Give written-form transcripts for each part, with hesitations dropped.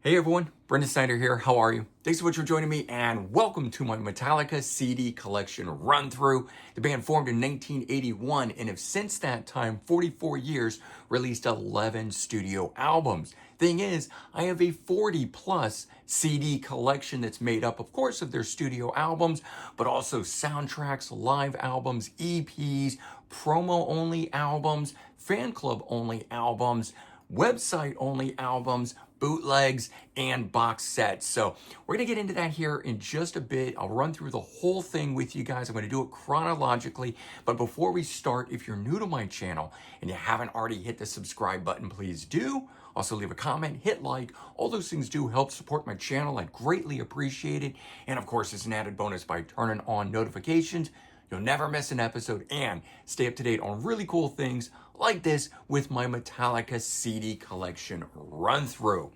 Hey everyone, Brendan Snyder here. How are you? Thanks so much for joining me and welcome to my Metallica CD collection run through. The band formed in 1981 and have since that time, 44 years, released 11 studio albums. Thing is, I have a 40 plus CD collection that's made up, of course, of their studio albums, but also soundtracks, live albums, EPs, promo only albums, fan club only albums, website only albums, bootlegs, and box sets. So we're going to get into that here in just a bit. I'll run through the whole thing with you guys. I'm going to do it chronologically. But before we start, if you're new to my channel and you haven't already hit the subscribe button, please do. Also leave a comment, hit like. All those things do help support my channel. I'd greatly appreciate it. And of course, it's an added bonus by turning on notifications. You'll never miss an episode and stay up to date on really cool things like this with my Metallica CD collection run through.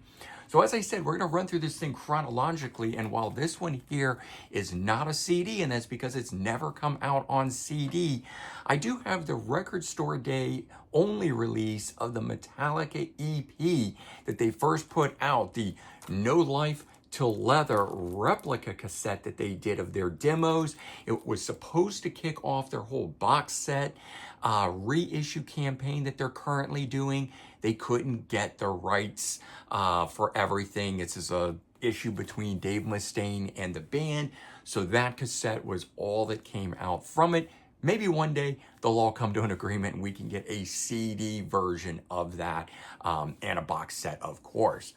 So as I said, we're going to run through this thing chronologically, and while this one here is not a CD, and that's because it's never come out on CD, I do have the Record Store Day only release of the Metallica EP that they first put out, the No Life Till Leather replica cassette that they did of their demos. It was supposed to kick off their whole box set reissue campaign that they're currently doing. They couldn't get the rights for everything. This is a issue between Dave Mustaine and the band. So that cassette was all that came out from it. Maybe one day they'll all come to an agreement and we can get a CD version of that and a box set, of course.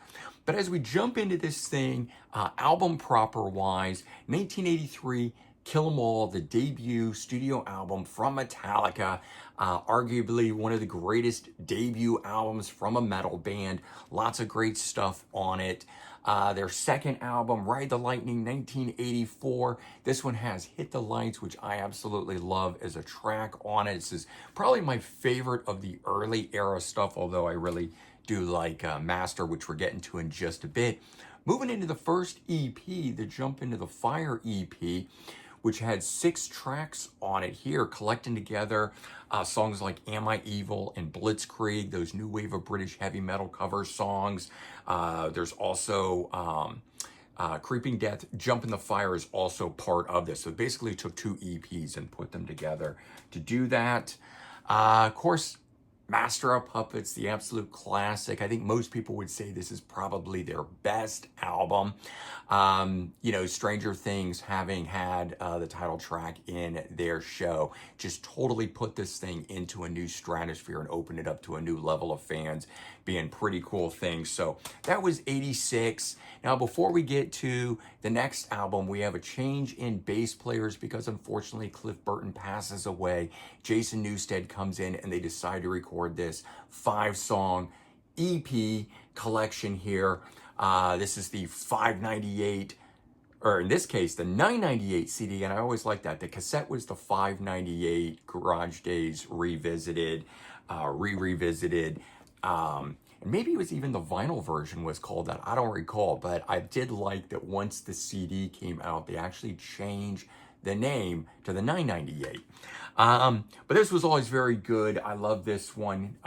But as we jump into this thing, album proper wise, 1983, Kill 'Em All, the debut studio album from Metallica, arguably one of the greatest debut albums from a metal band. Lots of great stuff on it. Their second album, Ride the Lightning, 1984. This one has Hit the Lights, which I absolutely love as a track on it. This is probably my favorite of the early era stuff, although I really do like Master, which we're getting to in just a bit. Moving into the first EP, the Jump Into the Fire EP, which had 6 tracks on it here, collecting together songs like Am I Evil and Blitzkrieg, those new wave of British heavy metal cover songs. There's also Creeping Death, Jump in the Fire is also part of this. So basically it took 2 EPs and put them together to do that. Of course, Master of Puppets, the absolute classic. I think most people would say this is probably their best album. Stranger Things having had the title track in their show just totally put this thing into a new stratosphere and opened it up to a new level of fans, being pretty cool things. So that was 86. Now, before we get to the next album, we have a change in bass players because unfortunately Cliff Burton passes away. Jason Newsted comes in and they decide to record this 5-song EP collection here. This is the 598, or in this case, the 998 CD, and I always like that. The cassette was the 598 Garage Days Revisited, re-revisited. And maybe it was even the vinyl version was called that. I don't recall, but I did like that once the CD came out, they actually changed the name to the 998. But this was always very good. I love this one.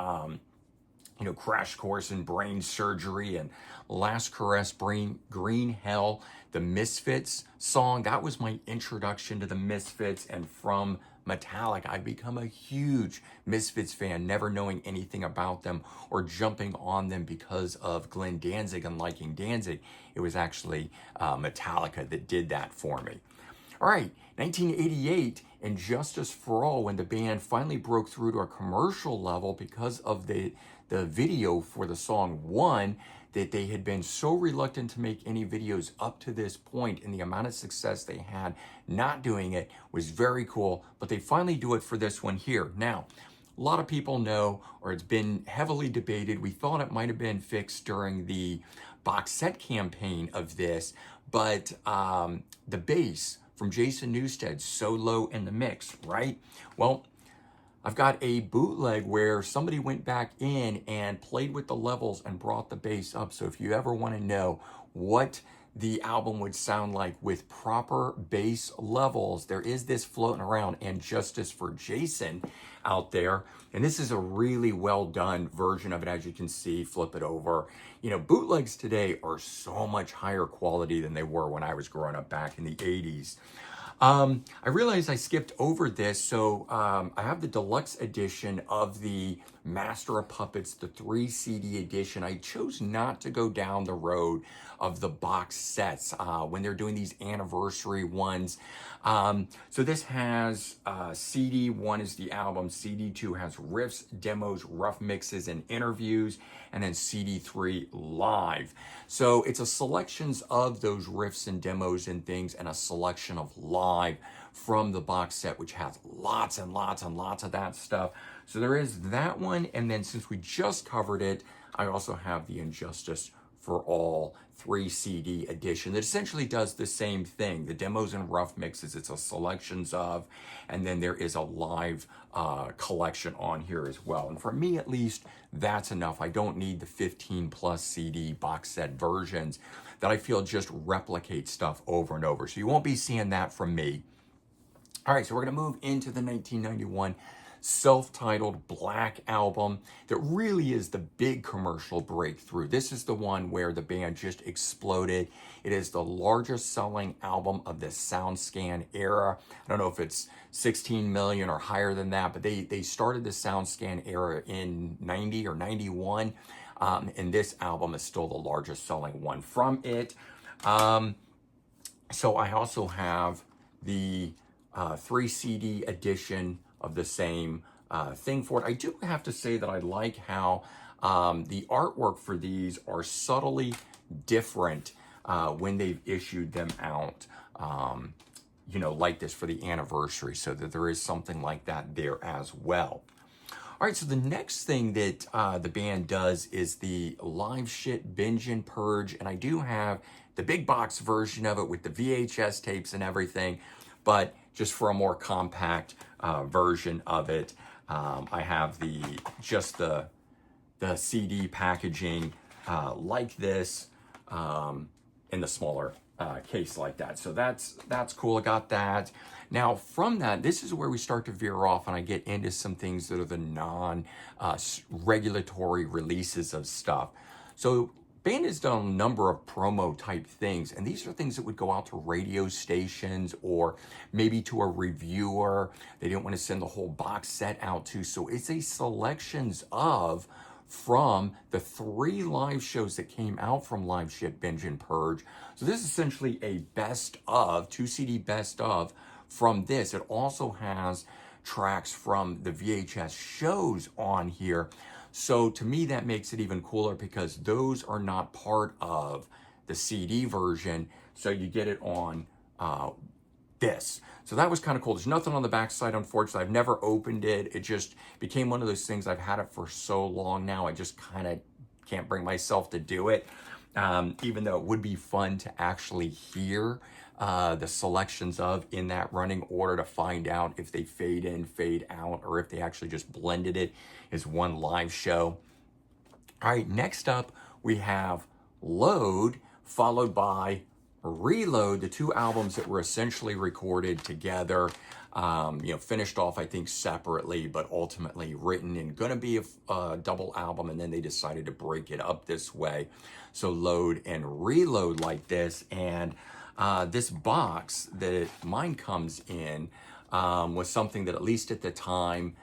Crash Course in Brain Surgery and Last Caress, Green Hell, the Misfits song. That was my introduction to the Misfits, and from Metallica, I've become a huge Misfits fan, never knowing anything about them or jumping on them because of Glenn Danzig and liking Danzig. It was actually Metallica that did that for me. All right, 1988, and Justice for All, when the band finally broke through to a commercial level because of the video for the song One, that they had been so reluctant to make any videos up to this point, and the amount of success they had not doing it was very cool, but they finally do it for this one here. Now, a lot of people know, or it's been heavily debated, we thought it might have been fixed during the box set campaign of this, but the bass from Jason Newsted, so low in the mix, right? Well, I've got a bootleg where somebody went back in and played with the levels and brought the bass up. So if you ever want to know what the album would sound like with proper bass levels. There is this floating around, and Justice for Jason out there. And this is a really well done version of it, as you can see. Flip it over. You know, bootlegs today are so much higher quality than they were when I was growing up back in the 80s. I realized I skipped over this, so I have the deluxe edition of the Master of Puppets, the 3 CD edition. I chose not to go down the road of the box sets when they're doing these anniversary ones. So this has CD 1 is the album, CD 2 has riffs, demos, rough mixes, and interviews, and then CD 3 live. So it's a selections of those riffs and demos and things, and a selection of live from the box set, which has lots and lots and lots of that stuff. So there is that one, and then since we just covered it, I also have the Injustice for All 3 CD edition that essentially does the same thing. The demos and rough mixes, it's a selections of, and then there is a live collection on here as well. And for me, at least, that's enough. I don't need the 15 plus CD box set versions that I feel just replicate stuff over and over. So you won't be seeing that from me. All right, so we're gonna move into the 1991 self-titled Black album that really is the big commercial breakthrough. This is the one where the band just exploded. It is the largest selling album of the SoundScan era. I don't know if it's 16 million or higher than that, but they started the SoundScan era in 90 or 91, and this album is still the largest selling one from it. So I also have the 3 CD edition of the same thing for it. I do have to say that I like how the artwork for these are subtly different when they've issued them out, you know, like this for the anniversary, so that there is something like that there as well. All right, so the next thing that the band does is the live shit Binge and Purge, and I do have the big box version of it with the VHS tapes and everything, but just for a more compact version of it, I have just the CD packaging like this in the smaller case like that. So that's cool. I got that. Now from that, this is where we start to veer off, and I get into some things that are the non-regulatory releases of stuff. So band has done a number of promo type things, and these are things that would go out to radio stations or maybe to a reviewer they didn't want to send the whole box set out to. So it's a selections of from the 3 live shows that came out from Live Shit, Binge, and Purge. So this is essentially a best of, 2 CD best of from this. It also has tracks from the VHS shows on here. So to me, that makes it even cooler because those are not part of the CD version. So you get it on this. So that was kind of cool. There's nothing on the backside, unfortunately. I've never opened it. It just became one of those things. I've had it for so long now, I just kind of can't bring myself to do it. Even though it would be fun to actually hear the selections of in that running order to find out if they fade in, fade out, or if they actually just blended it as one live show. All right, next up we have Load, followed by Reload, the 2 albums that were essentially recorded together, you know, finished off, I think, separately, but ultimately written and gonna be a double album, and then they decided to break it up this way. So Load and Reload like this, and this box that mine comes in was something that at least at the time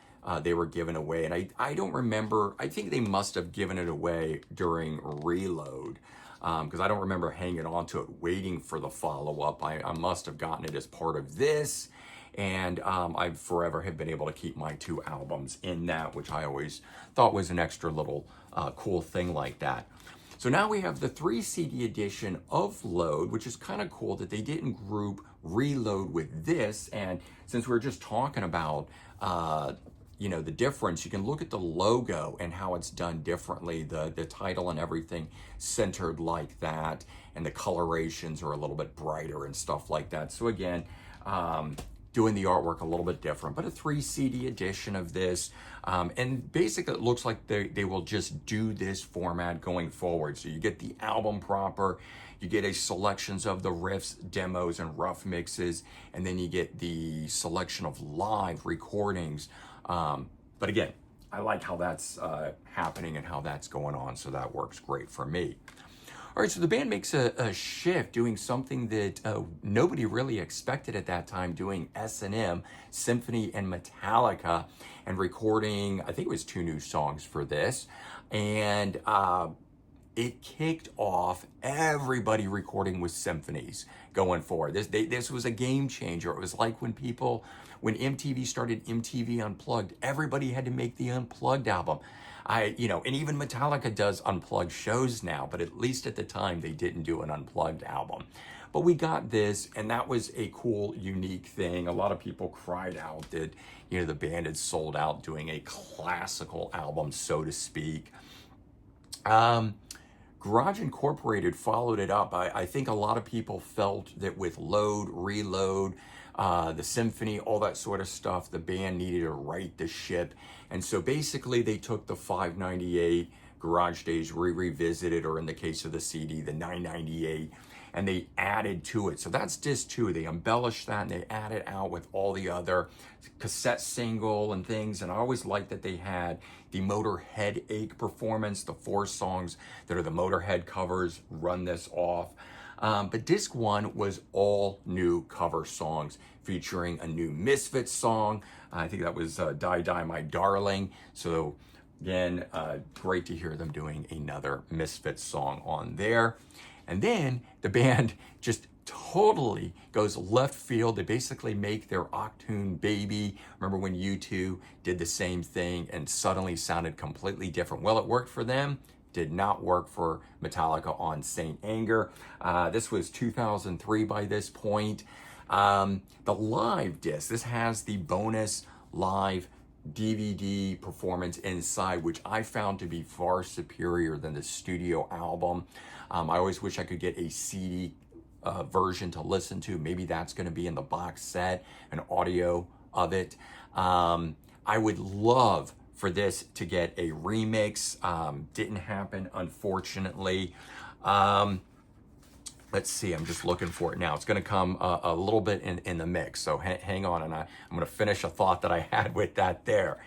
they were giving away. And I don't remember, I think they must have given it away during Reload because I don't remember hanging on to it waiting for the follow-up. I must have gotten it as part of this. And I forever have been able to keep my 2 albums in that, which I always thought was an extra little cool thing like that. So now we have the 3 CD edition of Load, which is kind of cool that they didn't group Reload with this. And since we're just talking about, you know, the difference, you can look at the logo and how it's done differently. The title and everything centered like that, and the colorations are a little bit brighter and stuff like that. So again, doing the artwork a little bit different, but a 3 CD edition of this. And basically it looks like they will just do this format going forward. So you get the album proper, you get a selections of the riffs, demos, and rough mixes, and then you get the selection of live recordings. But again, I like how that's happening and how that's going on, so that works great for me. All right, so the band makes a shift, doing something that nobody really expected at that time, doing S&M, Symphony and Metallica, and recording, I think it was 2 new songs for this. And it kicked off everybody recording with symphonies going forward. This was a game changer. It was like when MTV started MTV Unplugged, everybody had to make the Unplugged album. And even Metallica does unplugged shows now, but at least at the time they didn't do an unplugged album. But we got this, and that was a cool, unique thing. A lot of people cried out that, the band had sold out doing a classical album, so to speak. Garage Incorporated followed it up. I think a lot of people felt that with Load, Reload, the Symphony, all that sort of stuff, the band needed to right the ship. And so basically they took the 598 Garage Days revisited, or in the case of the CD, the 998, and they added to it. So that's disc 2. They embellished that and they added out with all the other cassette single and things. And I always liked that they had the Motorhead Ache performance, the 4 songs that are the Motorhead covers, run this off. But disc 1 was all new cover songs featuring a new Misfits song. I think that was Die Die My Darling. So again, great to hear them doing another Misfits song on there. And then the band just totally goes left field. They basically make their Octune Baby. Remember when U2 did the same thing and suddenly sounded completely different? Well, it worked for them. Did not work for Metallica on Saint Anger. This was 2003 by this point. The live disc, this has the bonus live DVD performance inside, which I found to be far superior than the studio album. I always wish I could get a CD version to listen to. Maybe that's going to be in the box set, an audio of it. I would love for this to get a remix. Didn't happen, unfortunately. Let's see, I'm just looking for it now. It's going to come a little bit in the mix, so hang on, and I'm going to finish a thought that I had with that there.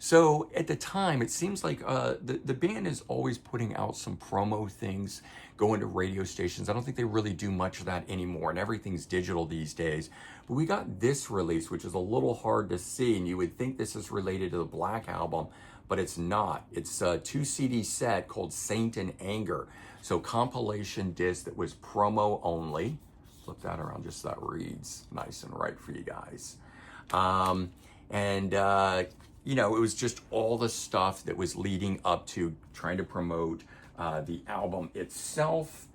So at the time, it seems like the band is always putting out some promo things, going to radio stations. I don't think they really do much of that anymore, and everything's digital these days. But we got this release, which is a little hard to see, and you would think this is related to the Black Album, but it's not. It's a 2 CD set called Saint and Anger. So compilation disc that was promo only. Flip that around just so that reads nice and right for you guys. It was just all the stuff that was leading up to trying to promote the album itself.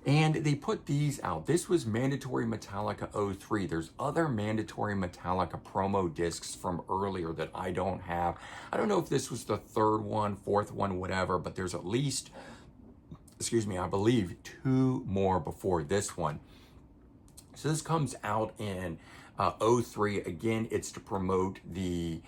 And they put these out. This was Mandatory Metallica 03. There's other Mandatory Metallica promo discs from earlier that I don't have. I don't know if this was the 3rd one, 4th one, whatever, but there's at least, I believe 2 more before this one. So this comes out in 03. Again, it's to promote the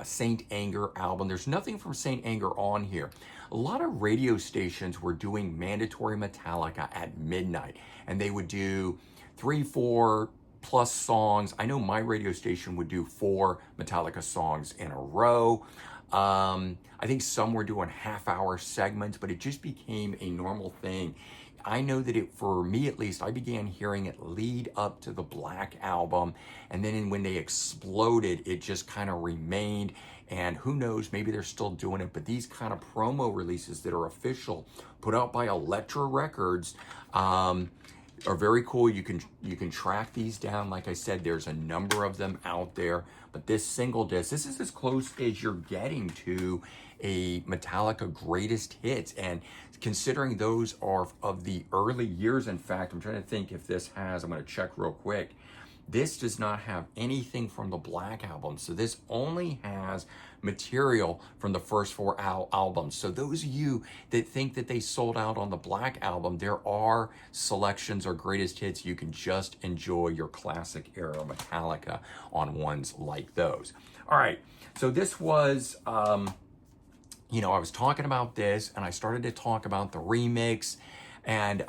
Saint Anger album. There's nothing from Saint Anger on here. A lot of radio stations were doing Mandatory Metallica at midnight, and they would do 3, 4 plus songs. I know my radio station would do 4 Metallica songs in a row. I think some were doing half-hour segments, but it just became a normal thing. I know that for me at least, I began hearing it lead up to the Black Album, and then when they exploded, it just kind of remained. And who knows, maybe they're still doing it, but these kind of promo releases that are official, put out by Elektra Records, are very cool. You can track these down. Like I said, there's a number of them out there, but this single disc, this is as close as you're getting to a Metallica greatest hits. And considering those are of the early years, in fact, I'm trying to think if this has, I'm going to check real quick. This does not have anything from the Black Album. So this only has material from the first four albums. So those of you that think that they sold out on the Black Album, there are selections or greatest hits. You can just enjoy your classic era Metallica on ones like those. All right, so this was, you know, I was talking about this and I started to talk about the remix, and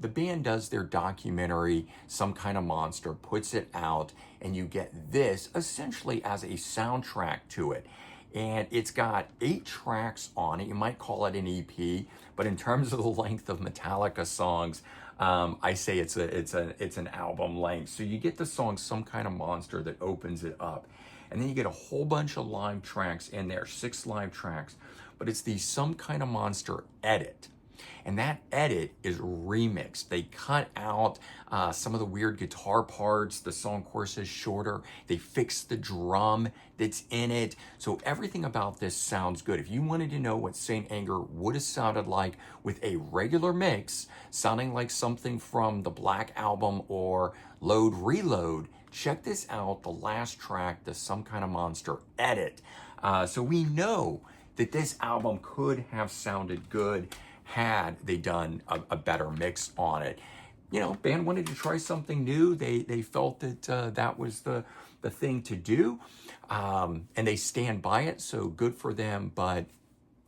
the band does their documentary, Some Kind of Monster, puts it out, and you get this essentially as a soundtrack to it. And it's got 8 tracks on it. You might call it an EP, but in terms of the length of Metallica songs, I say it's an album length. So you get the song Some Kind of Monster that opens it up. And then you get a whole bunch of live tracks in there, 6 live tracks. But it's the Some Kind of Monster edit. And that edit is remixed. They cut out some of the weird guitar parts. The song chorus is shorter. They fixed the drum that's in it. So everything about this sounds good. If you wanted to know what Saint Anger would have sounded like with a regular mix, sounding like something from the Black Album or Load Reload, check this out, the last track, the Some Kind of Monster edit. So we know that this album could have sounded good had they done a better mix on it. You know, band wanted to try something new. They felt that that was the thing to do, and they stand by it, so good for them. But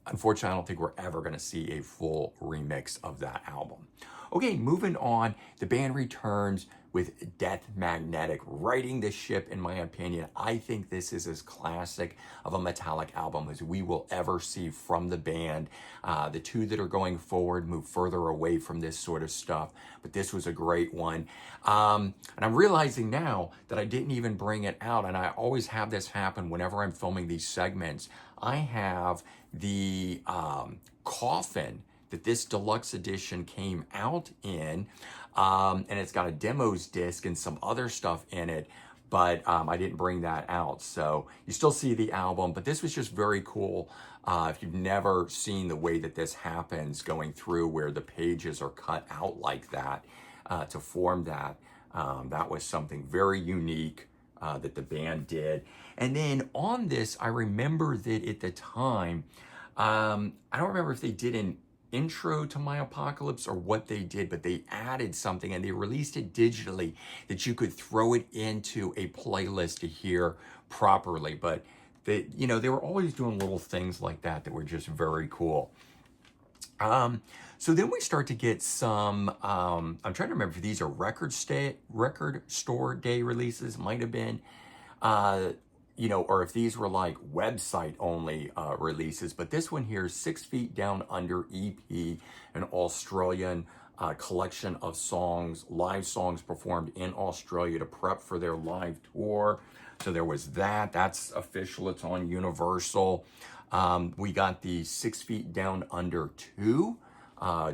unfortunately, I don't think we're ever going to see a full remix of that album. Okay, moving on, the band returns with Death Magnetic, righting the ship, in my opinion. I think this is as classic of a Metallica album as we will ever see from the band. The 2 that are going forward move further away from this sort of stuff, but this was a great one. And I'm realizing now that I didn't even bring it out, and I always have this happen whenever I'm filming these segments. I have the coffin that this deluxe edition came out in, and it's got a demos disc and some other stuff in it, but I didn't bring that out. So you still see the album, but this was just very cool. If you've never seen the way that this happens, going through where the pages are cut out like that to form that, that was something very unique that the band did. And then on this, I remember that at the time, I don't remember if they did an intro to My Apocalypse or what they did, but they added something and they released it digitally that you could throw it into a playlist to hear properly. But they, you know, they were always doing little things like that that were just very cool. So then we start to get some, I'm trying to remember if these are record store day releases, might have been, you know, or if these were like website only releases. But this one here, 6 Feet Down Under EP, an Australian collection of songs, live songs performed in Australia to prep for their live tour. So there was that. That's official. It's on Universal. We got the 6 Feet Down Under 2,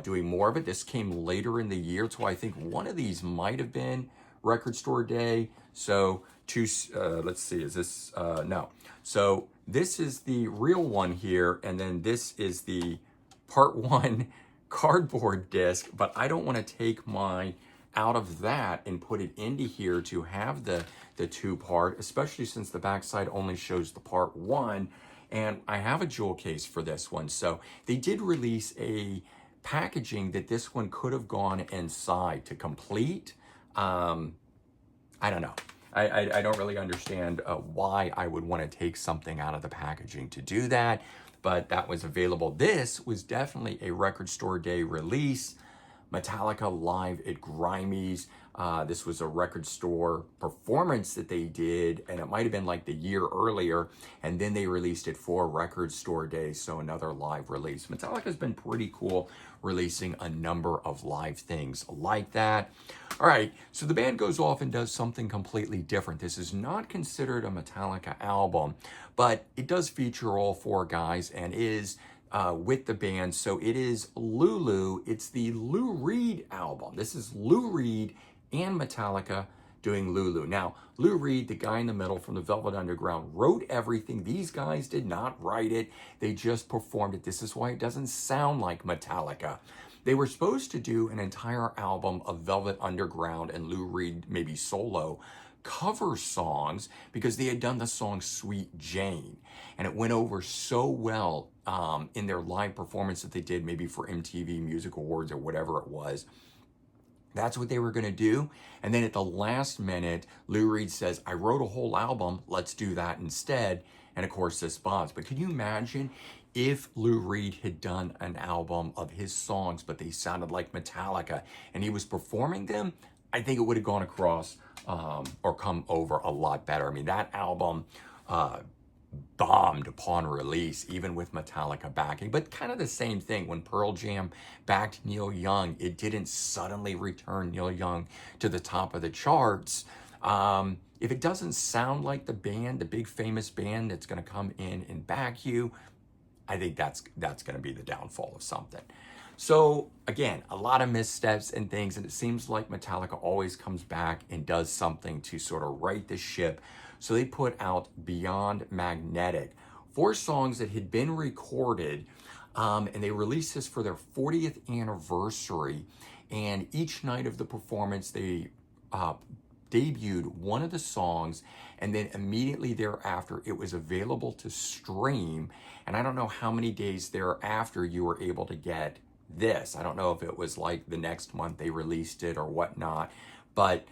doing more of it. This came later in the year, so I think one of these might have been Record Store Day. So let's see, is this, no. So this is the real one here, and then this is the part 1 cardboard disc, but I don't want to take mine out of that and put it into here to have the 2-part, especially since the backside only shows the part 1, and I have a jewel case for this one. So they did release a packaging that this one could have gone inside to complete. I don't know. I don't really understand why I would want to take something out of the packaging to do that, but that was available. This was definitely a Record Store Day release. Metallica live at Grimey's. This was a record store performance that they did, and it might have been like the year earlier, and then they released it for Record Store Day, so another live release. Metallica's been pretty cool releasing a number of live things like that. All right, so the band goes off and does something completely different. This is not considered a Metallica album, but it does feature all 4 guys and is with the band. So it is Lulu. It's the Lou Reed album. This is Lou Reed and Metallica doing Lulu. Now, Lou Reed, the guy in the middle from the Velvet Underground, wrote everything. These guys did not write it. They just performed it. This is why it doesn't sound like Metallica. They were supposed to do an entire album of Velvet Underground and Lou Reed, maybe solo, cover songs because they had done the song Sweet Jane. And it went over so well in their live performance that they did maybe for MTV Music Awards or whatever it was. That's what they were going to do. And then at the last minute, Lou Reed says, I wrote a whole album. Let's do that instead. And of course, this bombs. But can you imagine if Lou Reed had done an album of his songs, but they sounded like Metallica and he was performing them? I think it would have gone across or come over a lot better. I mean, that album bombed upon release, even with Metallica backing. But kind of the same thing when Pearl Jam backed Neil Young, it didn't suddenly return Neil Young to the top of the charts. If it doesn't sound like the band, the big famous band that's going to come in and back you, I think that's going to be the downfall of something. So again, a lot of missteps and things, and it seems like Metallica always comes back and does something to sort of right the ship. So they put out Beyond Magnetic, 4 songs that had been recorded, and they released this for their 40th anniversary. And each night of the performance, they debuted one of the songs, and then immediately thereafter, it was available to stream. And I don't know how many days thereafter you were able to get this. I don't know if it was like the next month they released it or whatnot, but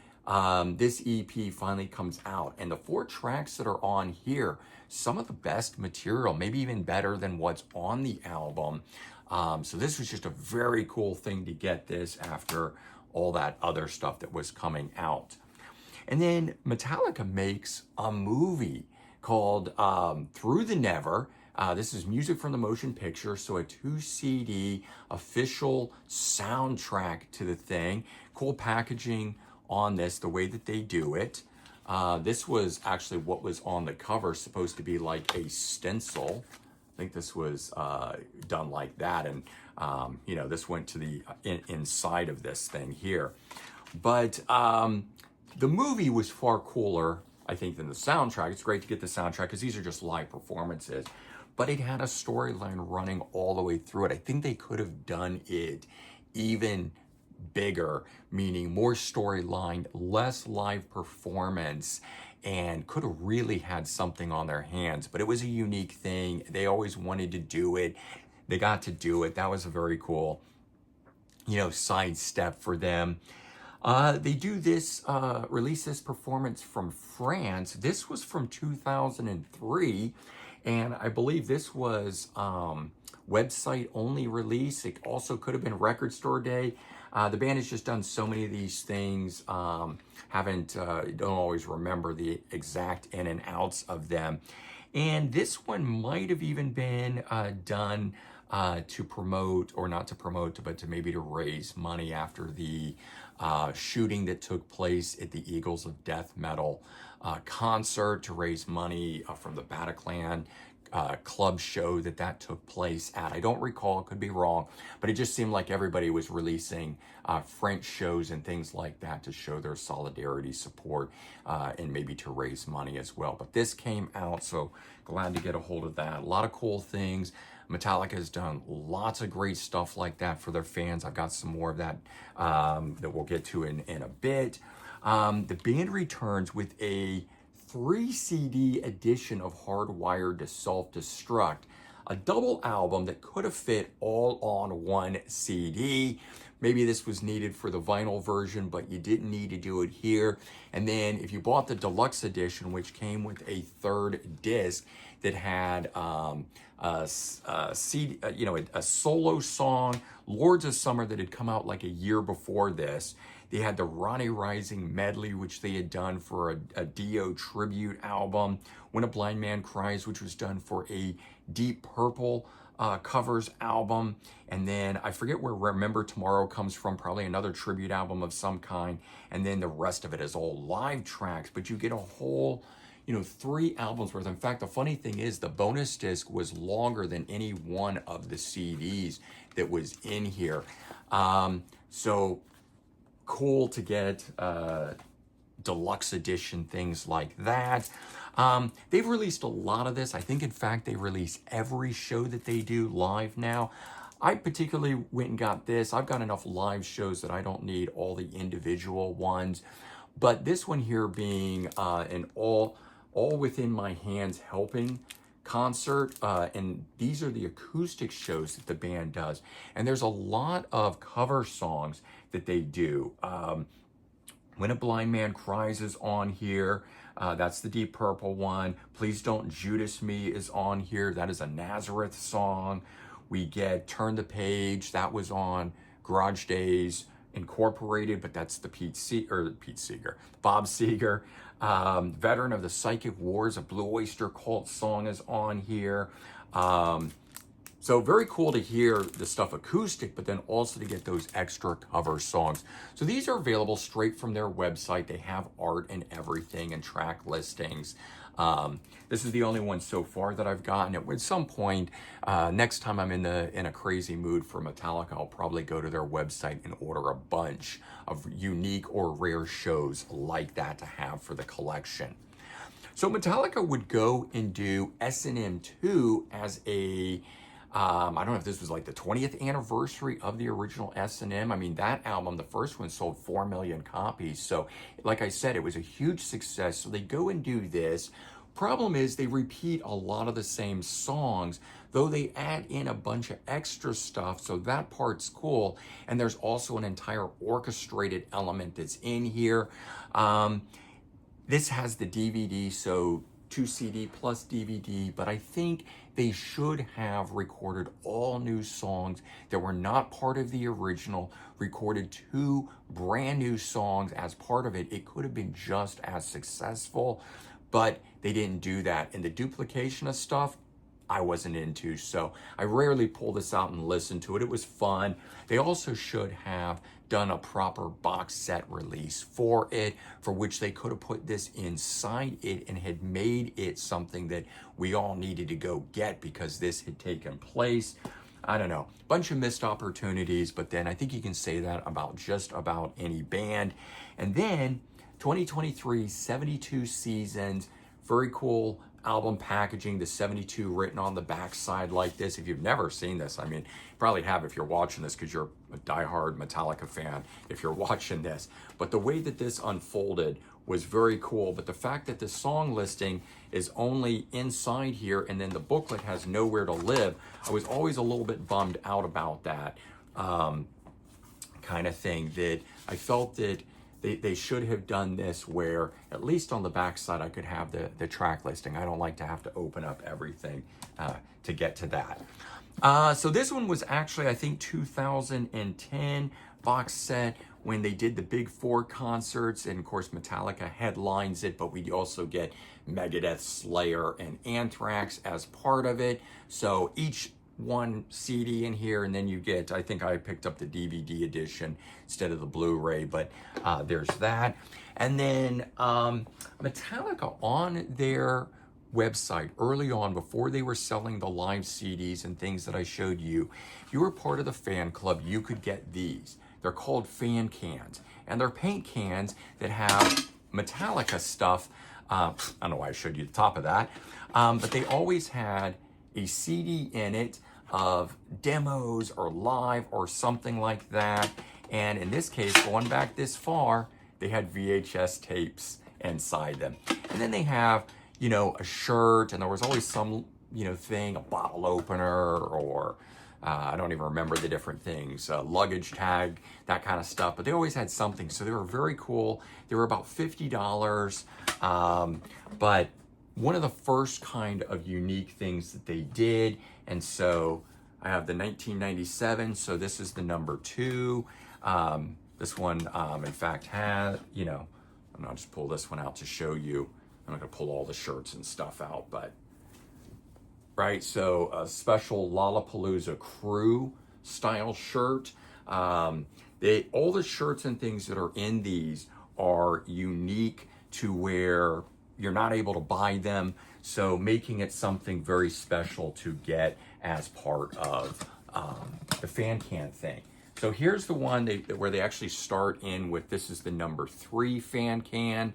this EP finally comes out, and the 4 tracks that are on here, some of the best material, maybe even better than what's on the album. So this was just a very cool thing to get this after all that other stuff that was coming out. And then Metallica makes a movie called Through the Never. This is music from the motion picture, so a 2 CD official soundtrack to the thing. Cool packaging on this, the way that they do it. This was actually what was on the cover, supposed to be like a stencil. I think this was done like that, and you know, this went to the inside of this thing here. But the movie was far cooler, I think, than the soundtrack. It's great to get the soundtrack because these are just live performances. But it had a storyline running all the way through it. I think they could have done it even bigger, meaning more storyline, less live performance, and could have really had something on their hands. But it was a unique thing. They always wanted to do it. They got to do it. That was a very cool, you know, sidestep for them. They do this, release this performance from France. This was from 2003. And I believe this was website only release. It also could have been record store day. The band has just done so many of these things. Don't always remember the exact in and outs of them. And this one might have even been done to promote, or not to promote, but to maybe to raise money after the shooting that took place at the Eagles of Death Metal concert, to raise money from the Bataclan club show that took place at. I don't recall, it could be wrong, but it just seemed like everybody was releasing French shows and things like that to show their solidarity, support, and maybe to raise money as well. But this came out, so glad to get a hold of that. A lot of cool things. Metallica has done lots of great stuff like that for their fans. I've got some more of that that we'll get to in a bit. The band returns with a 3 CD edition of Hardwired to Self-Destruct, a double album that could have fit all on one CD. Maybe this was needed for the vinyl version, but you didn't need to do it here. And then if you bought the deluxe edition, which came with a 3rd disc that had a solo song, Lords of Summer, that had come out like a year before this. They had the Ronnie Rising medley, which they had done for a Dio tribute album. When a Blind Man Cries, which was done for a Deep Purple covers album. And then I forget where Remember Tomorrow comes from, probably another tribute album of some kind. And then the rest of it is all live tracks, but you get a whole, 3 albums worth. In fact, the funny thing is the bonus disc was longer than any one of the CDs that was in here. So cool to get deluxe edition, things like that. They've released a lot of this. I think, in fact, they release every show that they do live now. I particularly went and got this. I've got enough live shows that I don't need all the individual ones. But this one here being an all within my hands helping concert, and these are the acoustic shows that the band does. And there's a lot of cover songs that they do. When a Blind Man Cries is on here. That's the Deep Purple one. Please Don't Judas Me is on here. That is a Nazareth song. We get Turn the Page. That was on Garage Days Incorporated, but that's the Bob Seger. Veteran of the Psychic Wars, a Blue Oyster Cult song is on here. So very cool to hear the stuff acoustic, but then also to get those extra cover songs. So these are available straight from their website. They have art and everything and track listings. This is the only one so far that I've gotten. At some point, next time I'm in a crazy mood for Metallica, I'll probably go to their website and order a bunch of unique or rare shows like that to have for the collection. So Metallica would go and do S&M 2 as a I don't know if this was like the 20th anniversary of the original S&M. I mean, that album, the first one, sold 4 million copies. So, like I said, it was a huge success. So they go and do this. Problem is they repeat a lot of the same songs, though they add in a bunch of extra stuff. So that part's cool. And there's also an entire orchestrated element that's in here. This has the DVD, so 2 CD plus DVD, but I think they should have recorded all new songs that were not part of the original, recorded 2 brand new songs as part of it. It could have been just as successful, but they didn't do that. And the duplication of stuff, I wasn't into, so I rarely pull this out and listen to it. It was fun. They also should have done a proper box set release for it, for which they could have put this inside it and had made it something that we all needed to go get because this had taken place. I don't know, bunch of missed opportunities, but then I think you can say that about just about any band. And then 2023, 72 seasons, very cool album packaging, the 72 written on the backside like this. If you've never seen this, I mean, you probably have if you're watching this because you're a diehard Metallica fan, if you're watching this. But the way that this unfolded was very cool. But the fact that the song listing is only inside here and then the booklet has nowhere to live, I was always a little bit bummed out about that kind of thing, that I felt that they should have done this where, at least on the back side, I could have the track listing. I don't like to have to open up everything to get to that. So this one was actually, I think, 2010 box set when they did the Big Four concerts. And of course, Metallica headlines it, but we also get Megadeth, Slayer, and Anthrax as part of it. So each one CD in here, and then you get, I think I picked up the DVD edition instead of the Blu-ray, but there's that. And then Metallica on their website early on, before they were selling the live CDs and things that I showed you, if you were part of the fan club, you could get these. They're called fan cans, and they're paint cans that have Metallica stuff. I don't know why I showed you the top of that, but they always had a CD in it of demos or live or something like that. And in this case, going back this far, they had VHS tapes inside them. And then they have, you know, a shirt, and there was always some, you know, thing, a bottle opener, or I don't even remember the different things, luggage tag, that kind of stuff. But they always had something. So they were very cool. They were about $50. But one of the first kind of unique things that they did. And so I have the 1997. So this is the number 2. This one, in fact, had, you know, I'm not just pull this one out to show you. I'm not going to pull all the shirts and stuff out, but right. So a special Lollapalooza crew style shirt. All the shirts and things that are in these are unique to where you're not able to buy them, so making it something very special to get as part of the fan can thing. So here's the one where they actually start in with, this is the number 3 fan can.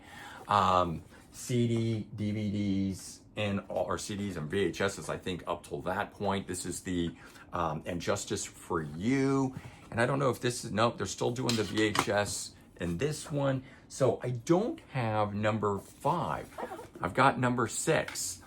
CD, DVDs, and all our CDs and VHSs, I think, up till that point. This is the And Justice for You. And I don't know if this is, nope, they're still doing the VHS in this one. So I don't have number 5. I've got number 6.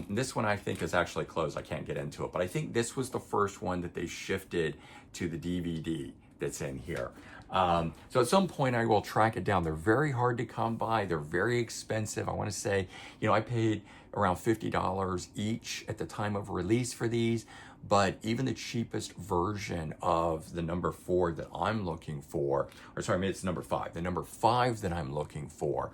This one I think is actually closed. I can't get into it, but I think this was the first one that they shifted to the DVD that's in here. So at some point I will track it down. They're very hard to come by. They're very expensive. I want to say, you know, I paid around $50 each at the time of release for these, but even the cheapest version of the number 4 that I'm looking for, or sorry, maybe it's number 5. The number 5 that I'm looking for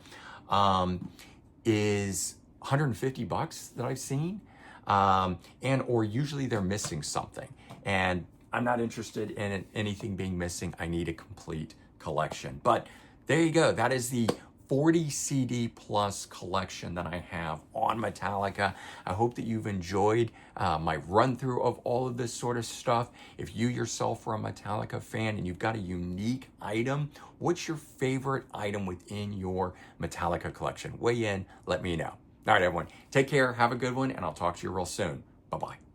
is $150 that I've seen, and or usually they're missing something, and I'm not interested in anything being missing. I need a complete collection. But there you go. That is the 40 CD plus collection that I have on Metallica. I hope that you've enjoyed my run through of all of this sort of stuff. If you yourself are a Metallica fan and you've got a unique item, what's your favorite item within your Metallica collection? Weigh in, let me know. All right, everyone, take care, have a good one, and I'll talk to you real soon. Bye-bye.